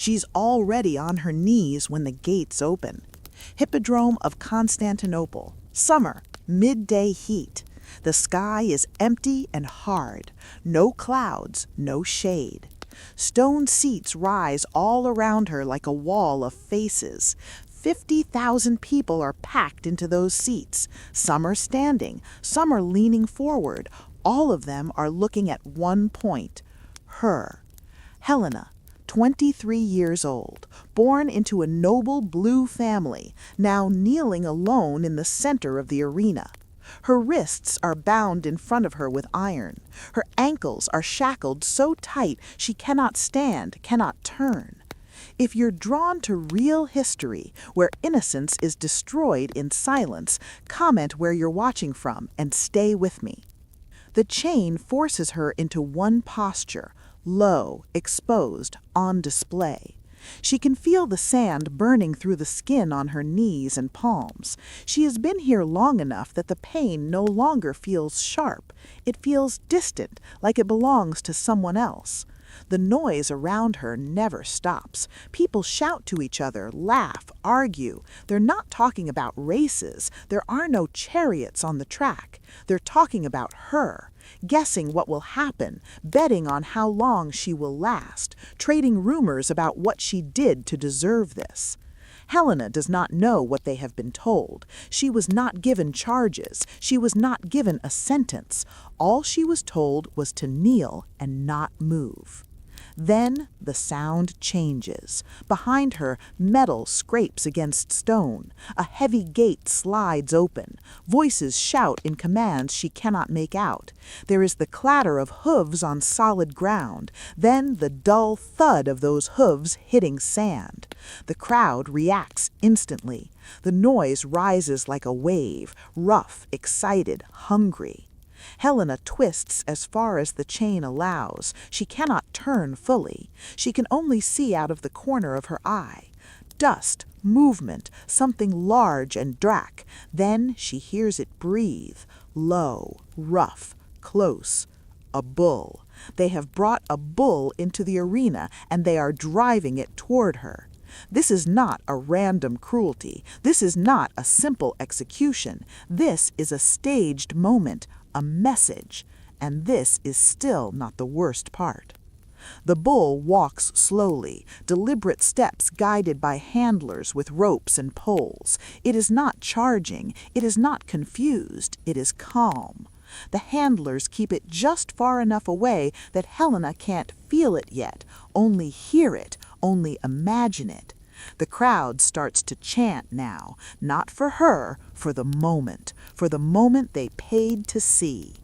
She's already on her knees when the gates open. Hippodrome of Constantinople. Summer, midday heat. The sky is empty and hard. No clouds, no shade. Stone seats rise all around her like a wall of faces. 50,000 people are packed into those seats. Some are standing, some are leaning forward. All of them are looking at one point, her. Helena, 23 years old, born into a noble blue family, now kneeling alone in the center of the arena. Her wrists are bound in front of her with iron. Her ankles are shackled so tight she cannot stand, cannot turn. If you're drawn to real history, where innocence is destroyed in silence, comment where you're watching from and stay with me. The chain forces her into one posture, low, exposed, on display. She can feel the sand burning through the skin on her knees and palms. She has been here long enough that the pain no longer feels sharp. It feels distant, like it belongs to someone else. The noise around her never stops. People shout to each other, laugh, argue. They're not talking about races. There are no chariots on the track. They're talking about her, guessing what will happen, betting on how long she will last, trading rumors about what she did to deserve this. Helena does not know what they have been told. She was not given charges. She was not given a sentence. All she was told was to kneel and not move. Then the sound changes. Behind her, metal scrapes against stone. A heavy gate slides open. Voices shout in commands she cannot make out. There is the clatter of hooves on solid ground. Then the dull thud of those hooves hitting sand. The crowd reacts instantly. The noise rises like a wave, rough, excited, hungry. Helena twists as far as the chain allows. She cannot turn fully. She can only see out of the corner of her eye. Dust, movement, something large and dark. Then she hears it breathe, low, rough, close. A bull. They have brought a bull into the arena, and they are driving it toward her. This is not a random cruelty. This is not a simple execution. This is a staged moment, a message, and this is still not the worst part. The bull walks slowly, deliberate steps guided by handlers with ropes and poles. It is not charging, it is not confused, it is calm. The handlers keep it just far enough away that Helena can't feel it yet, only hear it, only imagine it. The crowd starts to chant now, not for her, for the moment they paid to see.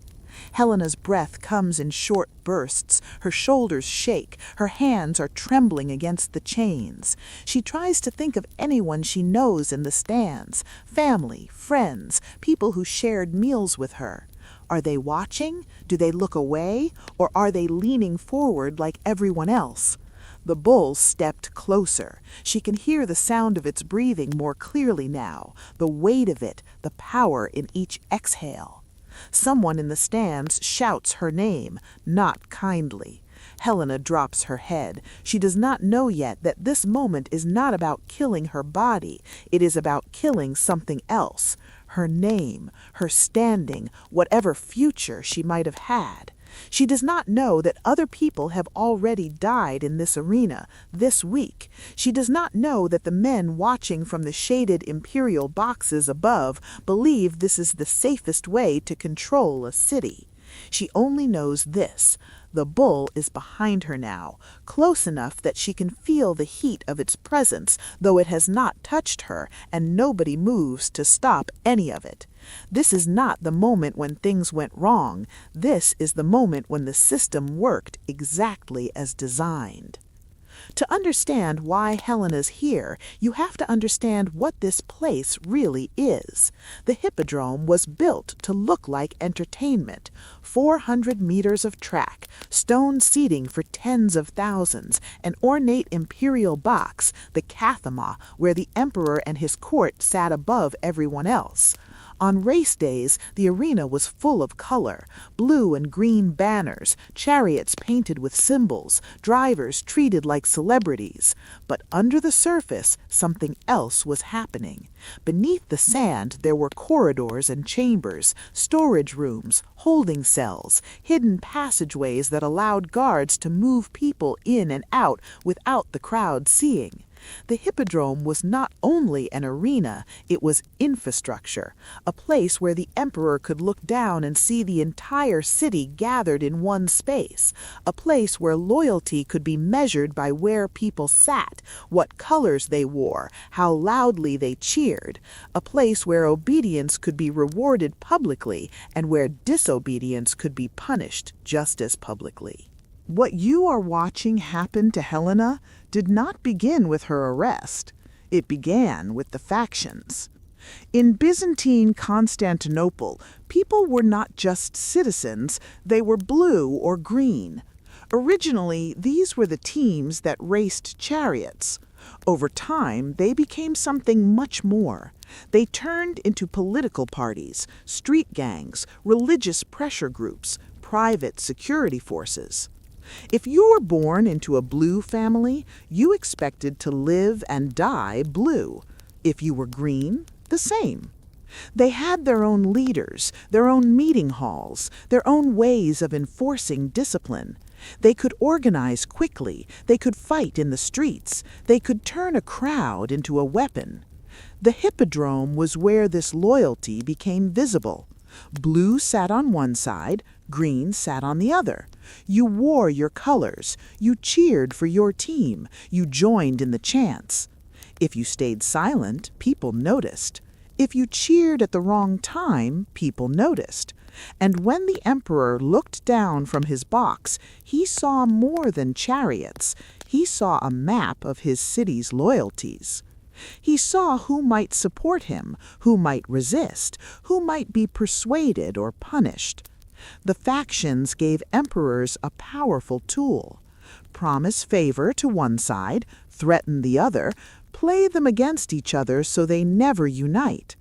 Helena's breath comes in short bursts, her shoulders shake, her hands are trembling against the chains. She tries to think of anyone she knows in the stands, family, friends, people who shared meals with her. Are they watching? Do they look away? Or are they leaning forward like everyone else? The bull stepped closer. She can hear the sound of its breathing more clearly now, the weight of it, the power in each exhale. Someone in the stands shouts her name, not kindly. Helena drops her head. She does not know yet that this moment is not about killing her body. It is about killing something else. Her name, her standing, whatever future she might have had. She does not know that other people have already died in this arena, this week. She does not know that the men watching from the shaded imperial boxes above believe this is the safest way to control a city. She only knows this. The bull is behind her now, close enough that she can feel the heat of its presence, though it has not touched her, and nobody moves to stop any of it. This is not the moment when things went wrong. This is the moment when the system worked exactly as designed. To understand why Helena's here, you have to understand what this place really is. The Hippodrome was built to look like entertainment. 400 meters of track, stone seating for tens of thousands, an ornate imperial box, the Cathama, where the emperor and his court sat above everyone else. On race days, the arena was full of color: blue and green banners, chariots painted with symbols, drivers treated like celebrities. But under the surface, something else was happening. Beneath the sand, there were corridors and chambers, storage rooms, holding cells, hidden passageways that allowed guards to move people in and out without the crowd seeing. The Hippodrome was not only an arena, it was infrastructure, a place where the emperor could look down and see the entire city gathered in one space, a place where loyalty could be measured by where people sat, what colors they wore, how loudly they cheered, a place where obedience could be rewarded publicly and where disobedience could be punished just as publicly. What you are watching happen to Helena did not begin with her arrest. It began with the factions. In Byzantine Constantinople, people were not just citizens, they were blue or green. Originally, these were the teams that raced chariots. Over time, they became something much more. They turned into political parties, street gangs, religious pressure groups, private security forces. If you were born into a blue family, you expected to live and die blue. If you were green, the same. They had their own leaders, their own meeting halls, their own ways of enforcing discipline. They could organize quickly, they could fight in the streets, they could turn a crowd into a weapon. The Hippodrome was where this loyalty became visible. Blue sat on one side, green sat on the other. You wore your colors, you cheered for your team, you joined in the chants. If you stayed silent, people noticed. If you cheered at the wrong time, people noticed. And when the emperor looked down from his box, he saw more than chariots. He saw a map of his city's loyalties. He saw who might support him, who might resist, who might be persuaded or punished. The factions gave emperors a powerful tool. Promise favor to one side, threaten the other, play them against each other so they never unite.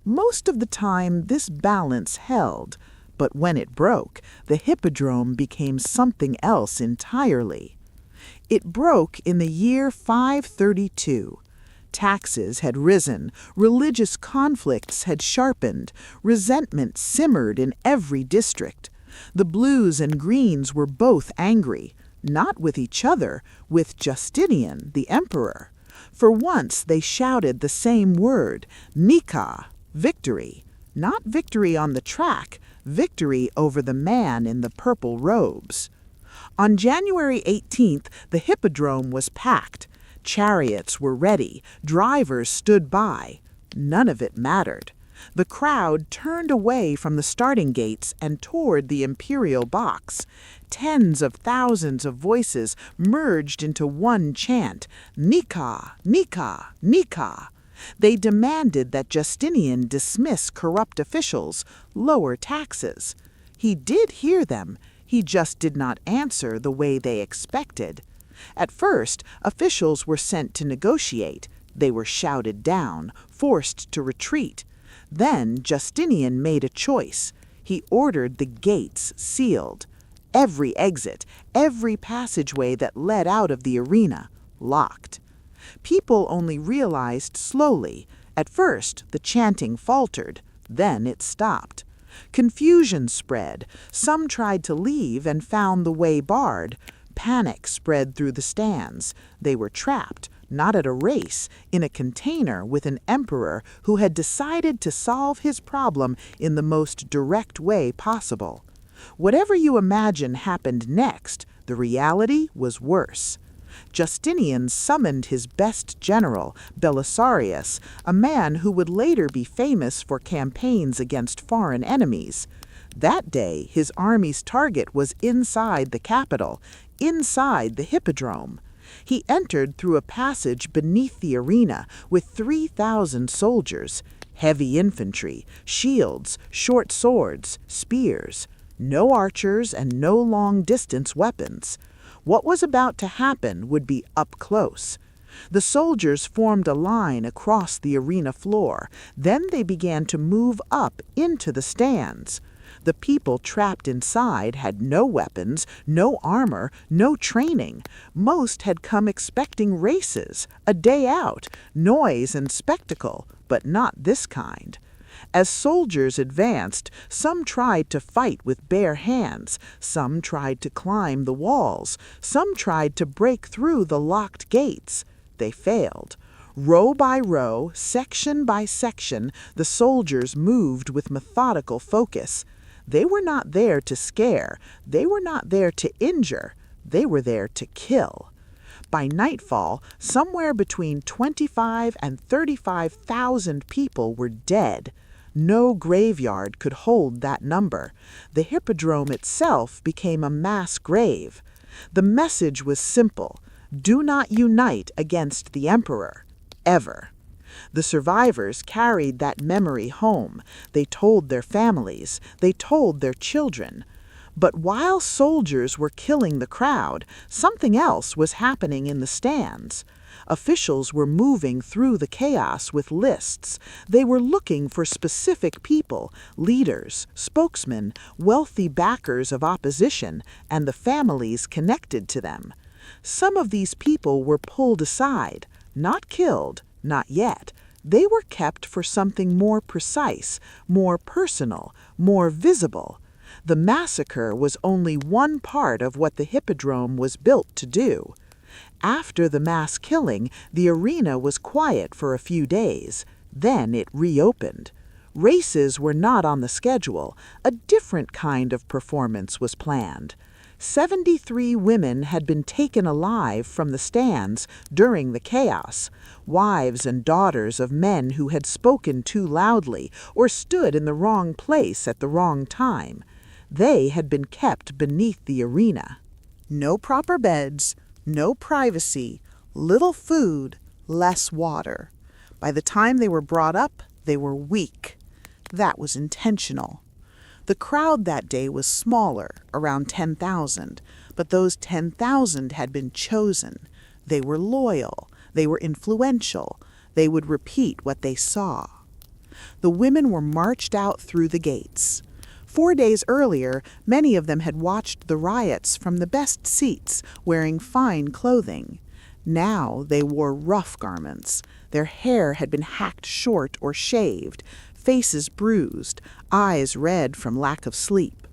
Most of the time, this balance held, but when it broke, the Hippodrome became something else entirely. It broke in the year 532. Taxes had risen, religious conflicts had sharpened, resentment simmered in every district. The blues and greens were both angry, not with each other, with Justinian, the emperor. For once they shouted the same word, Nika, victory. Not victory on the track, victory over the man in the purple robes. On January 18th, the Hippodrome was packed. Chariots were ready, drivers stood by. None of it mattered. The crowd turned away from the starting gates and toward the imperial box. Tens of thousands of voices merged into one chant, Nika, Nika, Nika. They demanded that Justinian dismiss corrupt officials, lower taxes. He did hear them, he just did not answer the way they expected. At first, officials were sent to negotiate. They were shouted down, forced to retreat. Then Justinian made a choice. He ordered the gates sealed. Every exit, every passageway that led out of the arena, locked. People only realized slowly. At first, the chanting faltered. Then it stopped. Confusion spread. Some tried to leave and found the way barred. Panic spread through the stands. They were trapped, not at a race, in a container with an emperor who had decided to solve his problem in the most direct way possible. Whatever you imagine happened next, the reality was worse. Justinian summoned his best general, Belisarius, a man who would later be famous for campaigns against foreign enemies. That day, his army's target was inside the capital, inside the Hippodrome. He entered through a passage beneath the arena with 3,000 soldiers, heavy infantry, shields, short swords, spears. No archers and no long-distance weapons. What was about to happen would be up close. The soldiers formed a line across the arena floor. Then they began to move up into the stands. The people trapped inside had no weapons, no armor, no training. Most had come expecting races, a day out, noise and spectacle, but not this kind. As soldiers advanced, some tried to fight with bare hands, some tried to climb the walls, some tried to break through the locked gates. They failed. Row by row, section by section, the soldiers moved with methodical focus. They were not there to scare, they were not there to injure, they were there to kill. By nightfall, somewhere between 25 and 35,000 people were dead. No graveyard could hold that number. The hippodrome itself became a mass grave. The message was simple: do not unite against the emperor, ever. The survivors carried that memory home. They told their families. They told their children. But while soldiers were killing the crowd, something else was happening in the stands. Officials were moving through the chaos with lists. They were looking for specific people, leaders, spokesmen, wealthy backers of opposition, and the families connected to them. Some of these people were pulled aside, not killed, not yet. They were kept for something more precise, more personal, more visible. The massacre was only one part of what the hippodrome was built to do. After the mass killing, the arena was quiet for a few days. Then it reopened. Races were not on the schedule. A different kind of performance was planned. 73 women had been taken alive from the stands during the chaos, wives and daughters of men who had spoken too loudly or stood in the wrong place at the wrong time. They had been kept beneath the arena. No proper beds, no privacy, little food, less water. By the time they were brought up, they were weak. That was intentional. The crowd that day was smaller, around 10,000, but those 10,000 had been chosen. They were loyal, they were influential, they would repeat what they saw. The women were marched out through the gates. 4 days earlier, many of them had watched the riots from the best seats, wearing fine clothing. Now they wore rough garments. Their hair had been hacked short or shaved, faces bruised, eyes red from lack of sleep.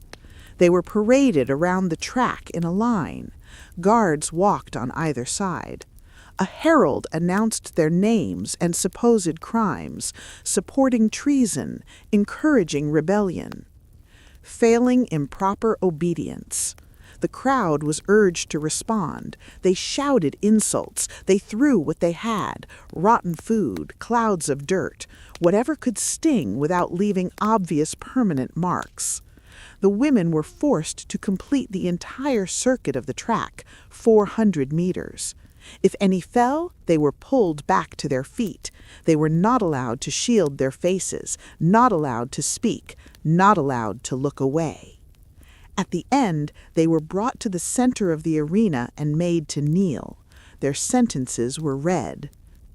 They were paraded around the track in a line. Guards walked on either side. A herald announced their names and supposed crimes, supporting treason, encouraging rebellion. Failing improper obedience. The crowd was urged to respond. They shouted insults. They threw what they had: rotten food, clouds of dirt, whatever could sting without leaving obvious permanent marks. The women were forced to complete the entire circuit of the track, 400 meters. If any fell, they were pulled back to their feet. They were not allowed to shield their faces, not allowed to speak, not allowed to look away. At the end, they were brought to the center of the arena and made to kneel. Their sentences were read: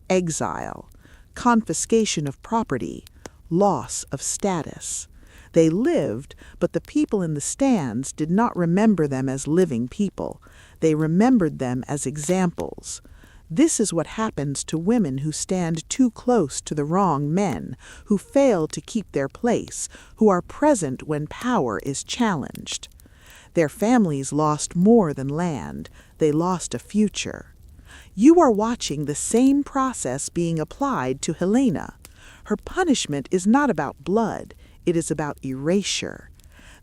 exile, confiscation of property, loss of status. They lived, but the people in the stands did not remember them as living people. They remembered them as examples. This is what happens to women who stand too close to the wrong men, who fail to keep their place, who are present when power is challenged. Their families lost more than land. They lost a future. You are watching the same process being applied to Helena. Her punishment is not about blood. It is about erasure.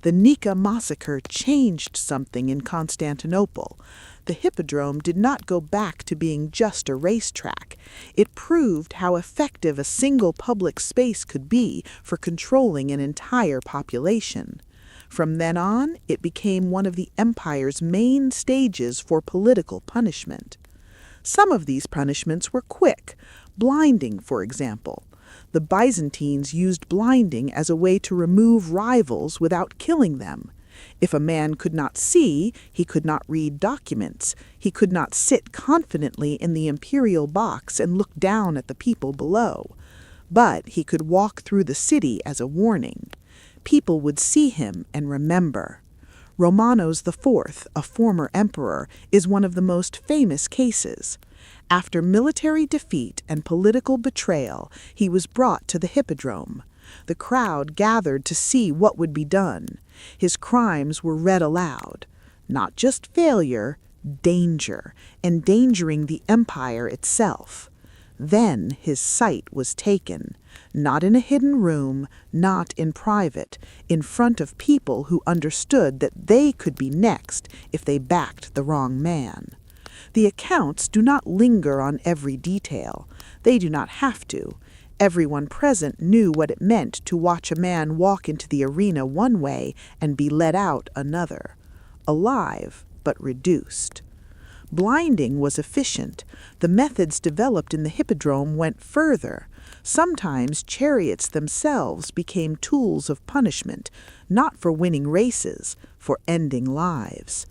The Nika massacre changed something in Constantinople. The hippodrome did not go back to being just a racetrack. It proved how effective a single public space could be for controlling an entire population. From then on, it became one of the empire's main stages for political punishment. Some of these punishments were quick. Blinding, for example. The Byzantines used blinding as a way to remove rivals without killing them. If a man could not see, he could not read documents. He could not sit confidently in the imperial box and look down at the people below. But he could walk through the city as a warning. People would see him and remember. Romanos IV, a former emperor, is one of the most famous cases. After military defeat and political betrayal, he was brought to the hippodrome. The crowd gathered to see what would be done. His crimes were read aloud. Not just failure, danger, endangering the empire itself. Then his sight was taken, not in a hidden room, not in private, in front of people who understood that they could be next if they backed the wrong man. The accounts do not linger on every detail. They do not have to. Everyone present knew what it meant to watch a man walk into the arena one way and be let out another. Alive, but reduced. Blinding was efficient. The methods developed in the hippodrome went further. Sometimes chariots themselves became tools of punishment, not for winning races, for ending lives.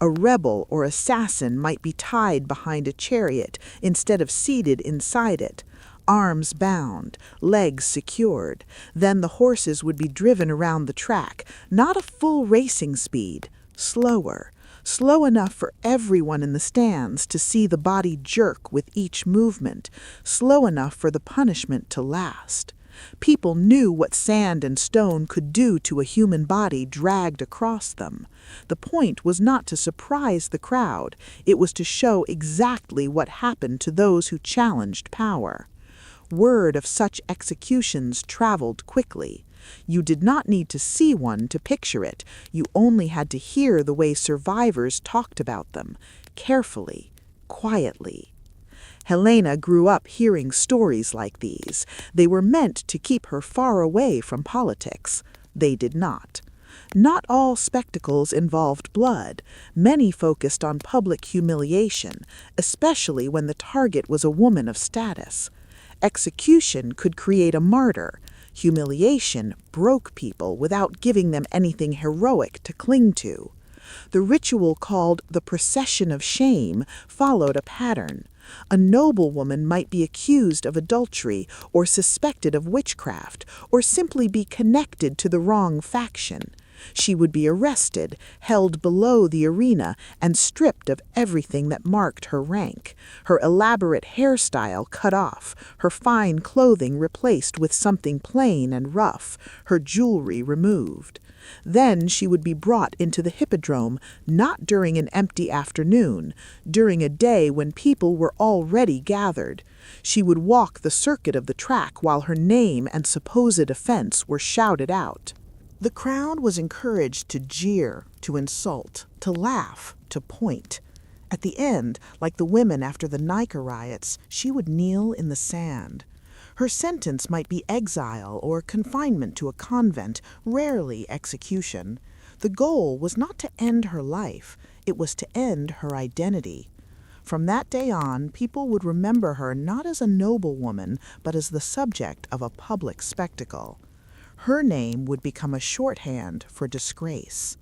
A rebel or assassin might be tied behind a chariot instead of seated inside it, arms bound, legs secured. Then the horses would be driven around the track, not at full racing speed, slower. Slow enough for everyone in the stands to see the body jerk with each movement, slow enough for the punishment to last. People knew what sand and stone could do to a human body dragged across them. The point was not to surprise the crowd, it was to show exactly what happened to those who challenged power. Word of such executions traveled quickly. You did not need to see one to picture it. You only had to hear the way survivors talked about them, carefully, quietly. Helena grew up hearing stories like these. They were meant to keep her far away from politics. They did not. Not all spectacles involved blood. Many focused on public humiliation, especially when the target was a woman of status. Execution could create a martyr. Humiliation broke people without giving them anything heroic to cling to. The ritual called the procession of shame followed a pattern. A noblewoman might be accused of adultery or suspected of witchcraft, or simply be connected to the wrong faction. She would be arrested, held below the arena, and stripped of everything that marked her rank. Her elaborate hairstyle cut off, her fine clothing replaced with something plain and rough, her jewelry removed. Then she would be brought into the hippodrome, not during an empty afternoon, during a day when people were already gathered. She would walk the circuit of the track while her name and supposed offense were shouted out. The crowd was encouraged to jeer, to insult, to laugh, to point. At the end, like the women after the Nika riots, she would kneel in the sand. Her sentence might be exile or confinement to a convent, rarely execution. The goal was not to end her life, it was to end her identity. From that day on, people would remember her not as a noblewoman, but as the subject of a public spectacle. Her name would become a shorthand for disgrace.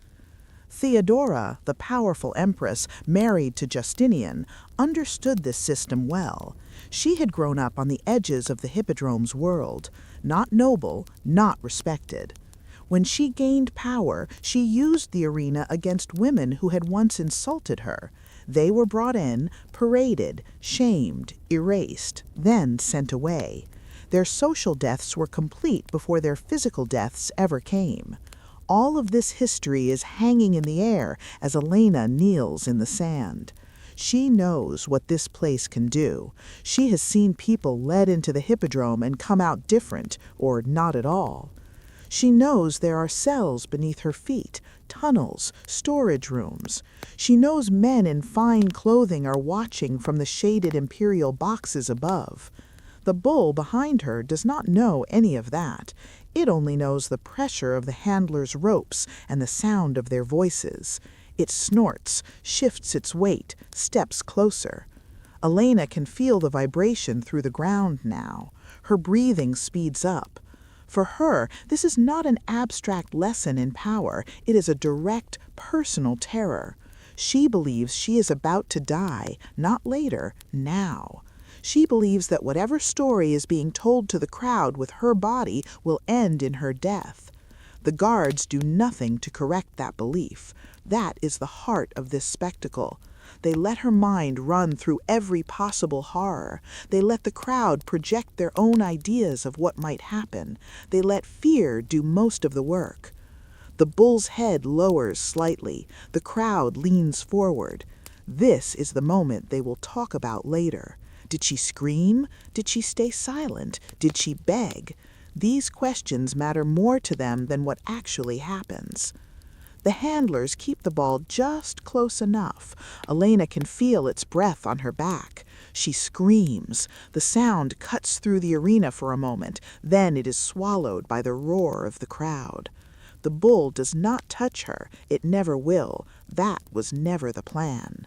Theodora, the powerful empress married to Justinian, understood this system well. She had grown up on the edges of the hippodrome's world, not noble, not respected. When she gained power, she used the arena against women who had once insulted her. They were brought in, paraded, shamed, erased, then sent away. Their social deaths were complete before their physical deaths ever came. All of this history is hanging in the air as Elena kneels in the sand. She knows what this place can do. She has seen people led into the hippodrome and come out different, or not at all. She knows there are cells beneath her feet, tunnels, storage rooms. She knows men in fine clothing are watching from the shaded imperial boxes above. The bull behind her does not know any of that. It only knows the pressure of the handlers' ropes and the sound of their voices. It snorts, shifts its weight, steps closer. Elena can feel the vibration through the ground now. Her breathing speeds up. For her, this is not an abstract lesson in power, it is a direct, personal terror. She believes she is about to die, not later, now. She believes that whatever story is being told to the crowd with her body will end in her death. The guards do nothing to correct that belief. That is the heart of this spectacle. They let her mind run through every possible horror. They let the crowd project their own ideas of what might happen. They let fear do most of the work. The bull's head lowers slightly. The crowd leans forward. This is the moment they will talk about later. Did she scream? Did she stay silent? Did she beg? These questions matter more to them than what actually happens. The handlers keep the ball just close enough. Elena can feel its breath on her back. She screams. The sound cuts through the arena for a moment, then it is swallowed by the roar of the crowd. The bull does not touch her. It never will. That was never the plan.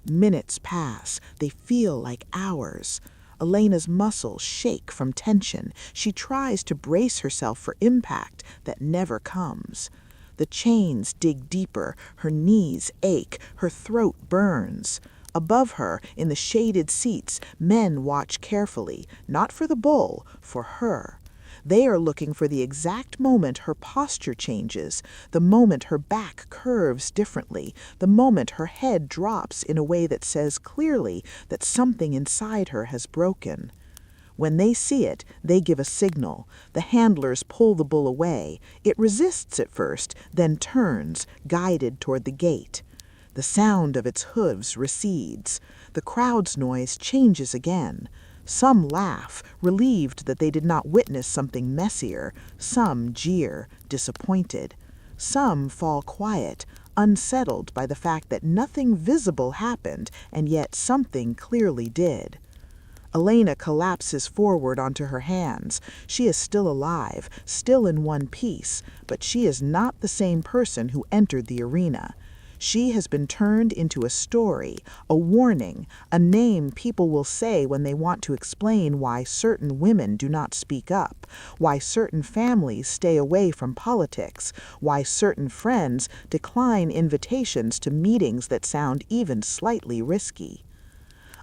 Minutes pass. They feel like hours. Elena's muscles shake from tension. She tries to brace herself for impact that never comes. The chains dig deeper, her knees ache, her throat burns. Above her, in the shaded seats, men watch carefully, not for the bull, for her. They are looking for the exact moment her posture changes, the moment her back curves differently, the moment her head drops in a way that says clearly that something inside her has broken. When they see it, they give a signal. The handlers pull the bull away. It resists at first, then turns, guided toward the gate. The sound of its hooves recedes. The crowd's noise changes again. Some laugh, relieved that they did not witness something messier. Some jeer, disappointed. Some fall quiet, unsettled by the fact that nothing visible happened, and yet something clearly did. Elena collapses forward onto her hands. She is still alive, still in one piece, but she is not the same person who entered the arena. She has been turned into a story, a warning, a name people will say when they want to explain why certain women do not speak up, why certain families stay away from politics, why certain friends decline invitations to meetings that sound even slightly risky.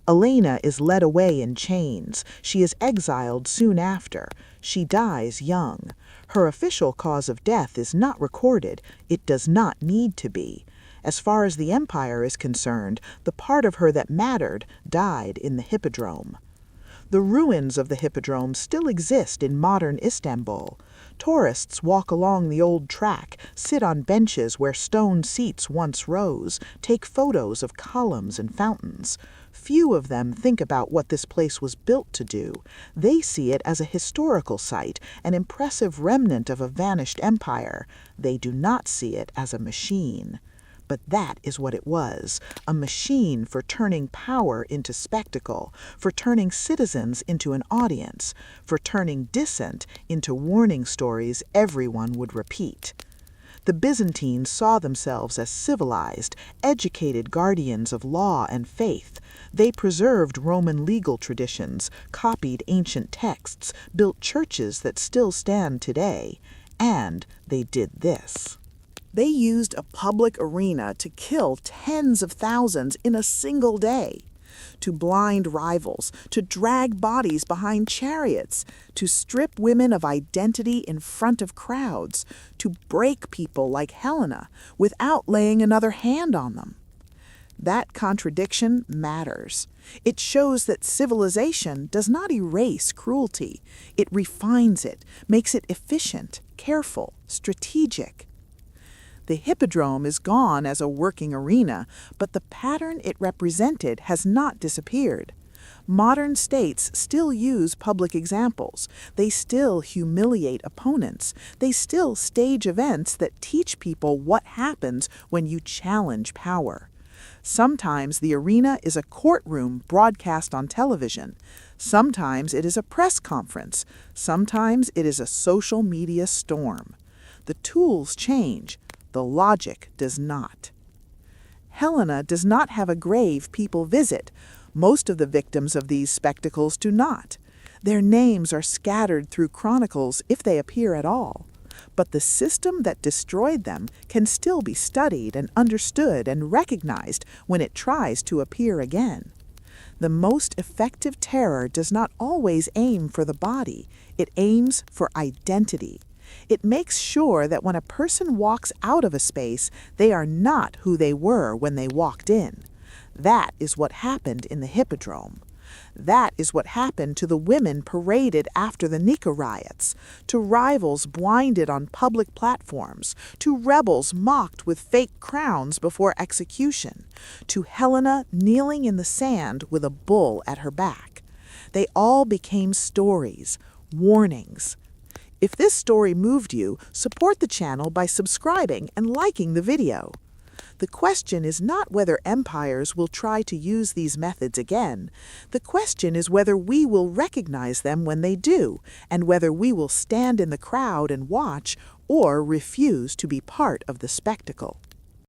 Elena is led away in chains. She is exiled soon after. She dies young. Her official cause of death is not recorded. It does not need to be. As far as the empire is concerned, the part of her that mattered died in the hippodrome. The ruins of the hippodrome still exist in modern Istanbul. Tourists walk along the old track, sit on benches where stone seats once rose, take photos of columns and fountains. Few of them think about what this place was built to do. They see it as a historical site, an impressive remnant of a vanished empire. They do not see it as a machine. But that is what it was, a machine for turning power into spectacle, for turning citizens into an audience, for turning dissent into warning stories everyone would repeat. The Byzantines saw themselves as civilized, educated guardians of law and faith. They preserved Roman legal traditions, copied ancient texts, built churches that still stand today, and they did this. They used a public arena to kill tens of thousands in a single day, to blind rivals, to drag bodies behind chariots, to strip women of identity in front of crowds, to break people like Helena without laying another hand on them. That contradiction matters. It shows that civilization does not erase cruelty. It refines it, makes it efficient, careful, strategic. The hippodrome is gone as a working arena, but the pattern it represented has not disappeared. Modern states still use public examples. They still humiliate opponents. They still stage events that teach people what happens when you challenge power. Sometimes the arena is a courtroom broadcast on television. Sometimes it is a press conference. Sometimes it is a social media storm. The tools change. The logic does not. Helena does not have a grave people visit. Most of the victims of these spectacles do not. Their names are scattered through chronicles if they appear at all. But the system that destroyed them can still be studied and understood and recognized when it tries to appear again. The most effective terror does not always aim for the body, it aims for identity. It makes sure that when a person walks out of a space, they are not who they were when they walked in. That is what happened in the Hippodrome. That is what happened to the women paraded after the Nika riots, to rivals blinded on public platforms, to rebels mocked with fake crowns before execution, to Helena kneeling in the sand with a bull at her back. They all became stories, warnings. If this story moved you, support the channel by subscribing and liking the video. The question is not whether empires will try to use these methods again. The question is whether we will recognize them when they do, and whether we will stand in the crowd and watch or refuse to be part of the spectacle.